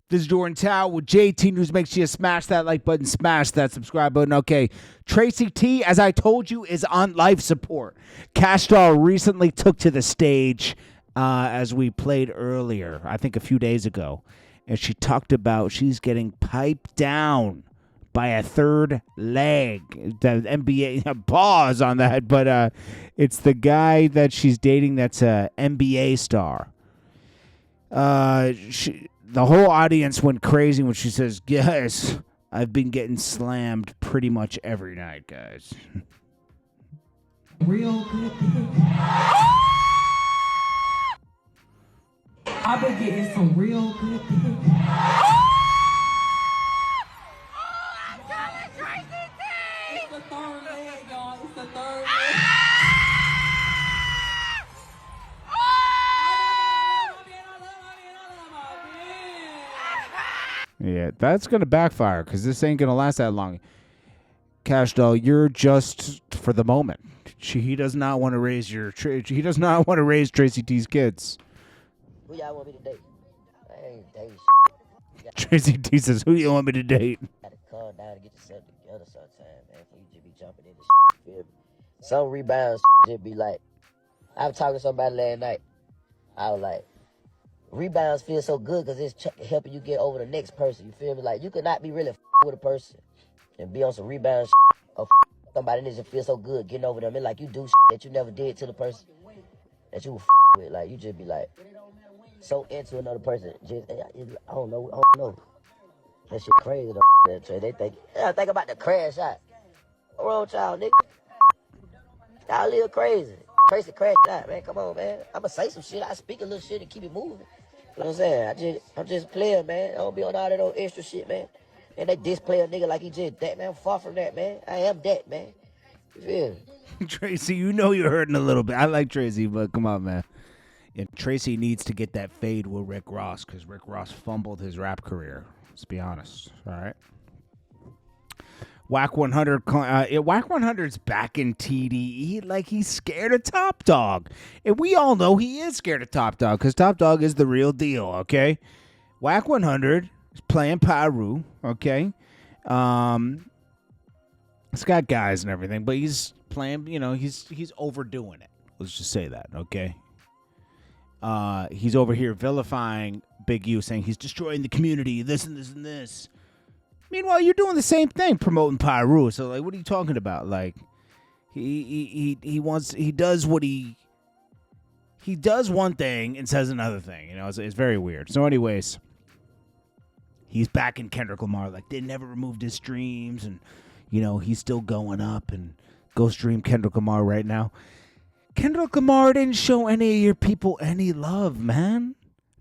This is Jordan Tower with JT News. Make sure you smash that like button, smash that subscribe button. Okay, Tracy T, as I told you, is on life support. Casonova recently took to the stage, as we played earlier, I think a few days ago, and she talked about she's getting piped down by a third leg. The NBA, pause on that, but it's the guy that she's dating that's a NBA star. The whole audience went crazy when she says, "Guys, I've been getting slammed pretty much every night, guys." Real good. I've been getting some real good. It's the third leg, y'all. It's the third leg. Yeah, that's going to backfire because this ain't going to last that long. Cash Doll, you're just for the moment. He does not want to raise he does not want to raise Tracy T's kids. Who y'all want me to date? I ain't dating shit. Tracy T says, "Who do you want me to date?" Gotta calm down and get yourself together sometime, man. For you just be jumping into shit, you feel me? Some rebounds just be like, I was talking to somebody last night. I was like, rebounds feel so good because it's helping you get over the next person. You feel me? Like, you could not be really with a person and be on some rebound or somebody that just feel so good getting over them. It's like you do that you never did to the person that you with. Like, you just be like so into another person. Just, I don't know. That shit crazy though. They think about the crash out. What's wrong with y'all, nigga? Y'all live crazy. Tracy crashed out, man. Come on, man. I'ma say some shit. I speak a little shit and keep it moving. You know what I'm saying? I'm just playing, man. I don't be on all that old extra shit, man. And they display a nigga like he just that, man. I'm far from that, man. I am that, man. You feel me? Tracy, you know you're hurting a little bit. I like Tracy, but come on, man. Yeah, Tracy needs to get that fade with Rick Ross because Rick Ross fumbled his rap career. Let's be honest. All right. Wack100, Wack100's back in TDE like he's scared of Top Dawg. And we all know he is scared of Top Dawg because Top Dawg is the real deal, okay? Wack100 is playing Pyru, okay? It's got guys and everything, but he's playing, he's overdoing it. Let's just say that, okay? He's over here vilifying Big U, saying he's destroying the community, this and this and this. Meanwhile, you're doing the same thing, promoting Pyru. So, like, what are you talking about? Like, he does one thing and says another thing. It's very weird. So, anyways, he's back in Kendrick Lamar. Like, they never removed his streams, and he's still going up. And go stream Kendrick Lamar right now. Kendrick Lamar didn't show any of your people any love, man.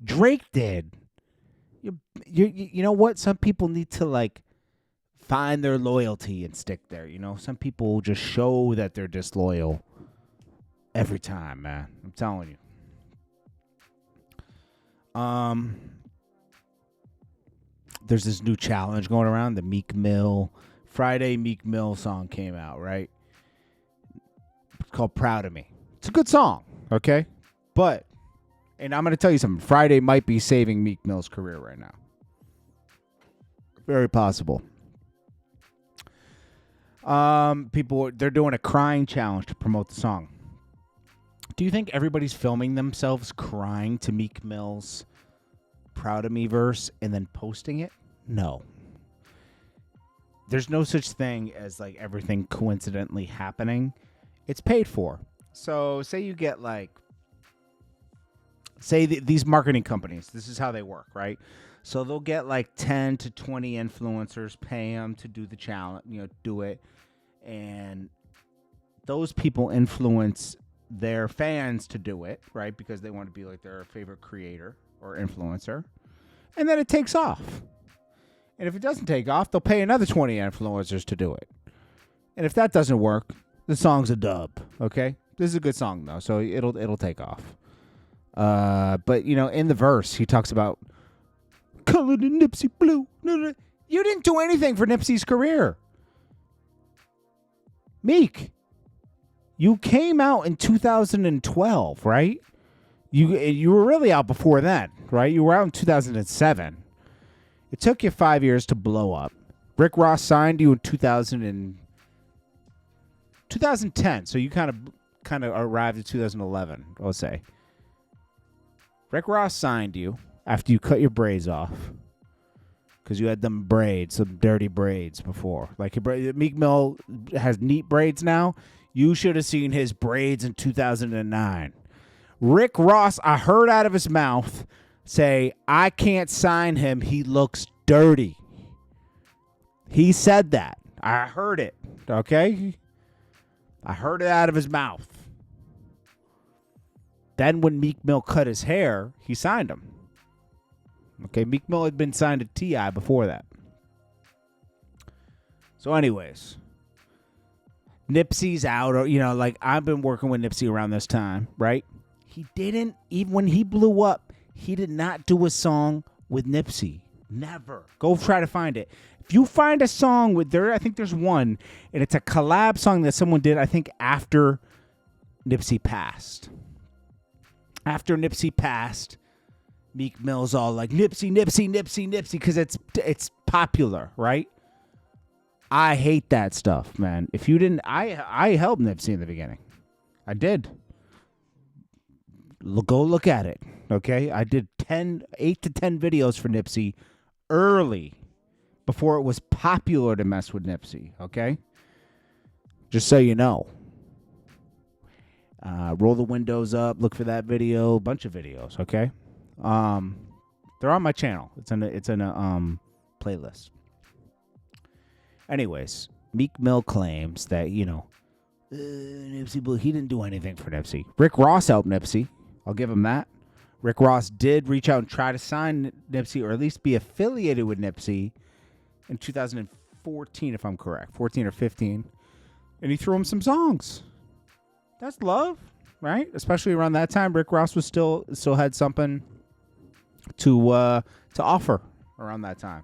Drake did. You know what? Some people need to, like, find their loyalty and stick there. Some people just show that they're disloyal every time, man. I'm telling you. There's this new challenge going around. The Meek Mill Friday Meek Mill song came out, right? It's called "Proud of Me." It's a good song, okay? But, and I'm going to tell you something. Friday might be saving Meek Mill's career right now. Very possible. They're doing a crying challenge to promote the song. Do you think everybody's filming themselves crying to Meek Mill's "Proud of Me" verse and then posting it? No. There's no such thing as, like, everything coincidentally happening. It's paid for. So say you get, like, these marketing companies, this is how they work, right? So they'll get like 10 to 20 influencers, pay them to do the challenge, do it. And those people influence their fans to do it, right? Because they want to be like their favorite creator or influencer. And then it takes off. And if it doesn't take off, they'll pay another 20 influencers to do it. And if that doesn't work, the song's a dub, okay? This is a good song, though, so it'll take off. But, in the verse, he talks about color the Nipsey blue. No. You didn't do anything for Nipsey's career. Meek, you came out in 2012, right? You were really out before that, right? You were out in 2007. It took you 5 years to blow up. Rick Ross signed you in 2010, so you kind of arrived in 2011, I'll say. Rick Ross signed you after you cut your braids off because you had them braids, some dirty braids before. Like Meek Mill has neat braids now. You should have seen his braids in 2009. Rick Ross, I heard out of his mouth say, I can't sign him. He looks dirty. He said that. I heard it. Okay? I heard it out of his mouth. Then when Meek Mill cut his hair, he signed him. Okay, Meek Mill had been signed to T.I. before that. So anyways, Nipsey's out. Or, like I've been working with Nipsey around this time, right? He didn't, even when he blew up, he did not do a song with Nipsey. Never. Go try to find it. If you find a song with I think there's one, and it's a collab song that someone did, I think, after Nipsey passed. After Nipsey passed, Meek Mill's all like, Nipsey, because it's popular, right? I hate that stuff, man. If you didn't, I helped Nipsey in the beginning. I did. Go look at it, okay? I did 8 to 10 videos for Nipsey early, before it was popular to mess with Nipsey, okay? Just so you know. Roll the windows up, look for that video, bunch of videos, okay? They're on my channel. It's in a playlist. Anyways, Meek Mill claims that, Nipsey, he didn't do anything for Nipsey. Rick Ross helped Nipsey. I'll give him that. Rick Ross did reach out and try to sign Nipsey, or at least be affiliated with Nipsey in 2014, if I'm correct. 14 or 15. And he threw him some songs. That's love, right? Especially around that time, Rick Ross was still had something to offer around that time.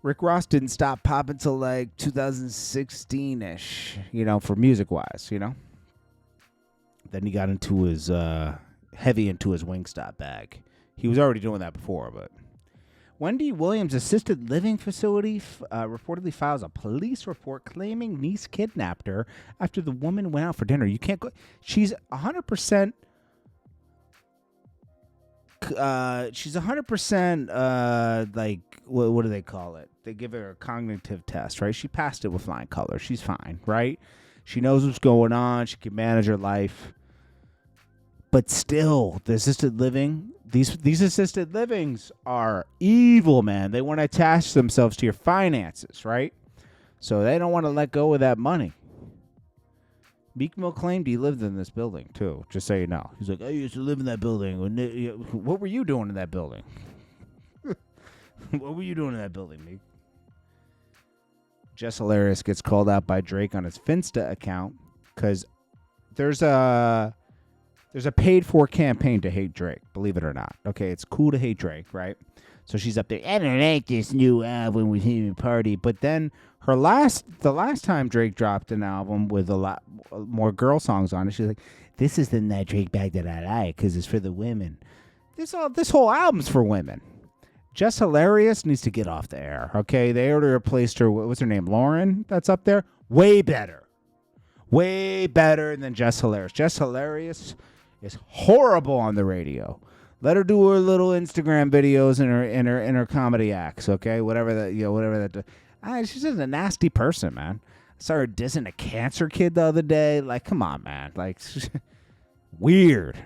Rick Ross didn't stop popping till like 2016-ish, for music-wise, Then he got into his heavy into his Wingstop bag. He was already doing that before, but Wendy Williams' assisted living facility reportedly files a police report claiming niece kidnapped her after the woman went out for dinner. You can't go. She's 100%. She's 100%. Like what do they call it? They give her a cognitive test, right? She passed it with flying colors. She's fine, right? She knows what's going on. She can manage her life. But still, the assisted living, these assisted livings are evil, man. They want to attach themselves to your finances, right? So they don't want to let go of that money. Meek Mill claimed he lived in this building, too, just so you know. He's like, I used to live in that building. What were you doing in that building? What were you doing in that building, Meek? Jess Hilarious gets called out by Drake on his Finsta account because there's a paid-for campaign to hate Drake, believe it or not. Okay, it's cool to hate Drake, right? So she's up there, I don't like this new album with him and Party. But then the last time Drake dropped an album with a lot more girl songs on it, she's like, this isn't that Drake bag that I like because it's for the women. This whole album's for women. Jess Hilarious needs to get off the air, okay? They already replaced her, what's her name, Lauren, that's up there? Way better than Jess Hilarious. Jess Hilarious is horrible on the radio. Let her do her little Instagram videos and her comedy acts, okay? Whatever that. She's just a nasty person, man. I saw her dissing a cancer kid the other day. Like, come on, man. Like, weird.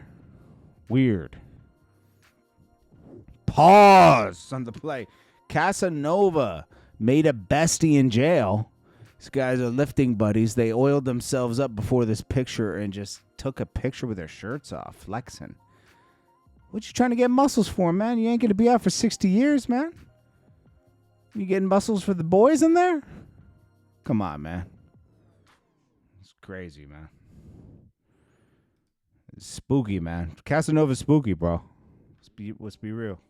Pause on the play. Casonova made a bestie in jail. These guys are lifting buddies. They oiled themselves up before this picture and just took a picture with their shirts off, flexing. What you trying to get muscles for, man? You ain't going to be out for 60 years, man. You getting muscles for the boys in there? Come on, man. It's crazy, man. It's spooky, man. Casanova's spooky, bro. Let's be real.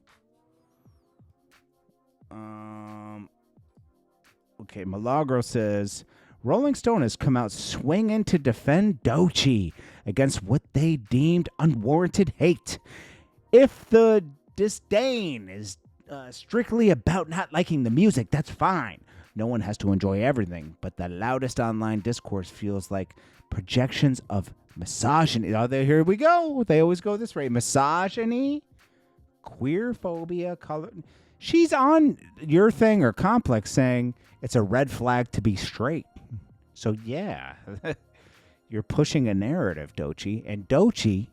Okay, Milagro says, Rolling Stone has come out swinging to defend Doechii against what they deemed unwarranted hate. If the disdain is strictly about not liking the music. That's fine. No one has to enjoy everything, but the loudest online discourse feels like projections of misogyny. Oh, here we go. They always go this way. Misogyny, queer phobia, color. She's on your thing or Complex saying it's a red flag to be straight. So, yeah, you're pushing a narrative, Doechii. And Doechii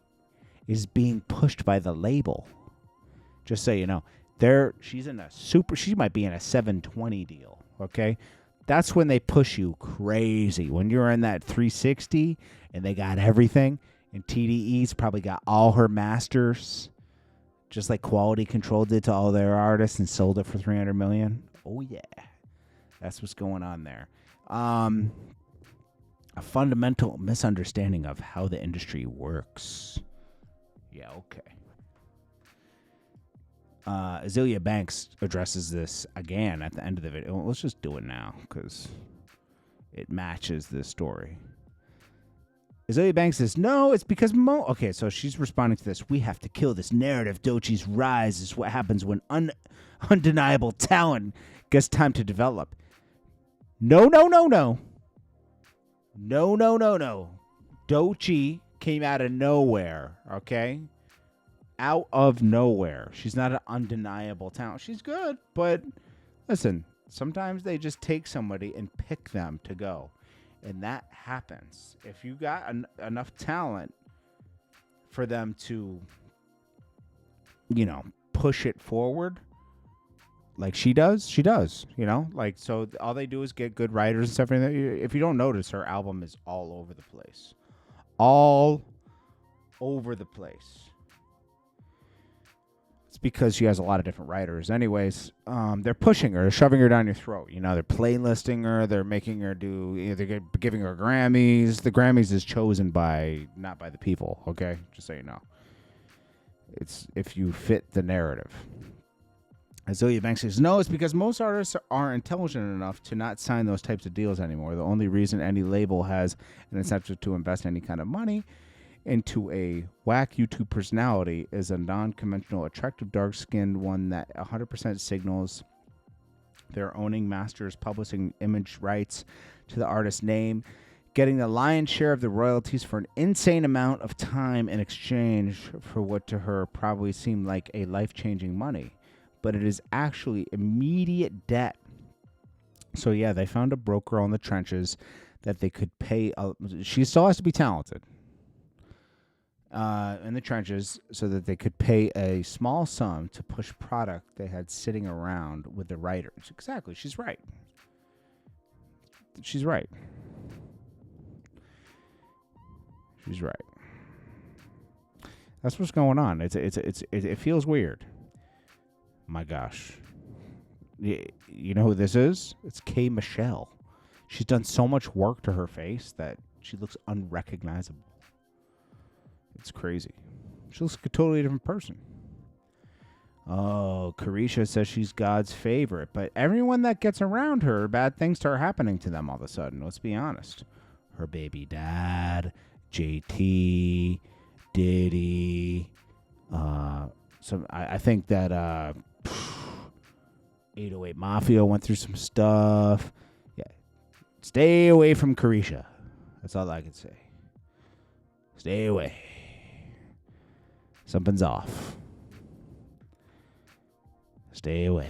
is being pushed by the label. Just so you know. She might be in a 720 deal, okay? That's when they push you crazy. When you're in that 360 and they got everything, and TDE's probably got all her masters, just like Quality Control did to all their artists and sold it for $300 million. Oh, yeah. That's what's going on there. A fundamental misunderstanding of how the industry works. Yeah, okay. Azealia Banks addresses this again at the end of the video. Well, let's just do it now because it matches this story. Azealia Banks says, no, it's because Okay, so she's responding to this. We have to kill this narrative. Doechii's rise is what happens when undeniable talent gets time to develop. No. Doechii came out of nowhere, okay? Out of nowhere. She's not an undeniable talent. She's good, but listen, sometimes they just take somebody and pick them to go. And that happens. If you got enough talent for them to, push it forward, like she does, like, so all they do is get good writers and stuff. If you don't notice, her album is all over the place. All over the place. It's because she has a lot of different writers. Anyways, they're pushing her, they're shoving her down your throat. They're playlisting her, they're making her do, they're giving her Grammys. The Grammys is chosen not by the people, okay? Just so you know. It's if you fit the narrative. Azealia Banks says, no, it's because most artists aren't intelligent enough to not sign those types of deals anymore. The only reason any label has an incentive to invest any kind of money into a Wack YouTube personality is a non-conventional, attractive, dark-skinned one that 100% signals they're owning masters, publishing image rights to the artist's name, getting the lion's share of the royalties for an insane amount of time in exchange for what to her probably seemed like a life-changing money. But it is actually immediate debt. So, yeah, they found a broke girl in the trenches that they could pay. She still has to be talented. In the trenches so that they could pay a small sum to push product they had sitting around with the writers. Exactly. She's right. She's right. She's right. That's what's going on. It feels weird. My gosh. You know who this is? It's K. Michelle. She's done so much work to her face that she looks unrecognizable. It's crazy. She looks like a totally different person. Oh, Carisha says she's God's favorite, but everyone that gets around her, bad things start happening to them all of a sudden. Let's be honest. Her baby dad, JT, Diddy. I think that 808 Mafia went through some stuff. Yeah. Stay away from Carisha. That's all I can say. Stay away. Something's off. Stay away.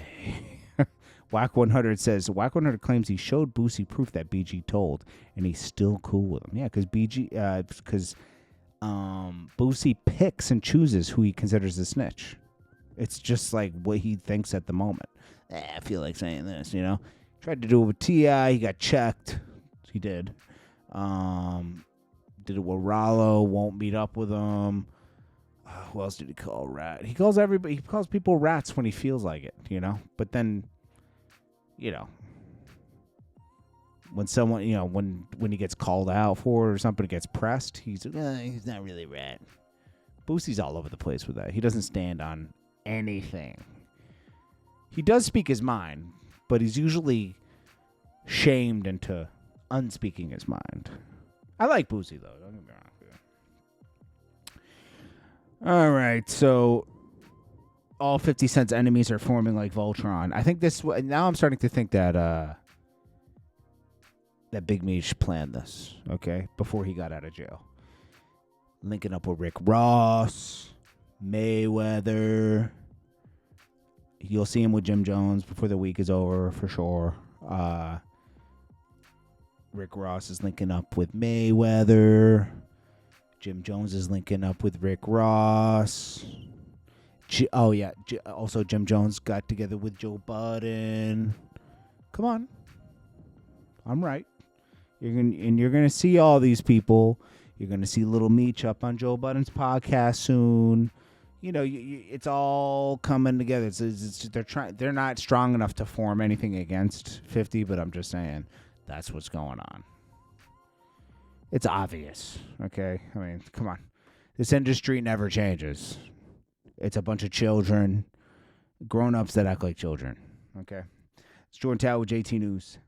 Wack100 says, Wack100 claims he showed Boosie proof that BG told, and he's still cool with him. Yeah, because Boosie picks and chooses who he considers a snitch. It's just like what he thinks at the moment. I feel like saying this, Tried to do it with T.I., he got checked. He did. Did it with Rollo, won't meet up with him. Who else did he call rat? He calls everybody. He calls people rats when he feels like it, But then, when someone, when he gets called out for it or somebody gets pressed, he's not really a rat. Boosie's all over the place with that. He doesn't stand on anything. He does speak his mind, but he's usually shamed into unspeaking his mind. I like Boosie, though. Don't get me wrong. All right, so all 50 Cent's enemies are forming like Voltron. I think this. Now I'm starting to think that that Big Meech planned this. Okay, before he got out of jail, linking up with Rick Ross, Mayweather. You'll see him with Jim Jones before the week is over for sure. Rick Ross is linking up with Mayweather. Jim Jones is linking up with Rick Ross. Also, Jim Jones got together with Joe Budden. Come on. I'm right. You're gonna see all these people. You're gonna see Little Meech up on Joe Budden's podcast soon. You know, it's all coming together. They're not strong enough to form anything against 50, but I'm just saying that's what's going on. It's obvious, okay? I mean, come on. This industry never changes. It's a bunch of children, grown-ups that act like children, okay? It's Jordan Tower with JT News.